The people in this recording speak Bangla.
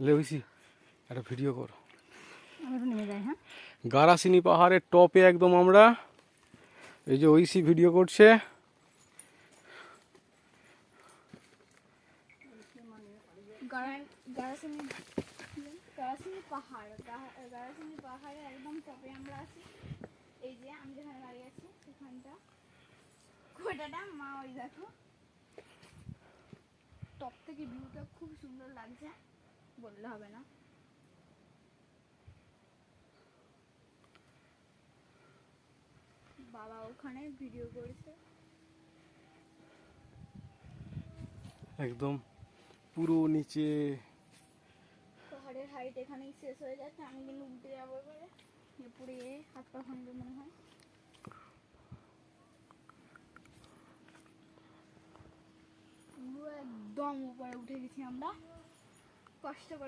লে হইছি একটা ভিডিও কর। আমরা নেমে যাই। হ্যাঁ, গারাসিনী পাহাড়ের টপে একদম আমরা। এই যে ঐসি ভিডিও করছে। গারাসিনী পাহাড়, গারাসিনী পাহাড়ে একদম টপে আমরা আছি। এই যে আমি যেখানে দাঁড়িয়ে আছি সেখানটা কোটাটা মা, ওই দেখো টপ থেকে ভিউটা খুব সুন্দর লাগছে, বললে হবে না। বাবা ওখানে ভিডিও করেছে। একদম পুরো নিচে। পাহাড়ের হাইট এখানেই শেষ হয়ে যাচ্ছে। আমি কিন্তু উঠে যাবো এবারে, পুরে হাত পা ভাঙবে মনে হয়। পুরো একদম উপরে উঠে গেছি আমরা, কষ্ট করে।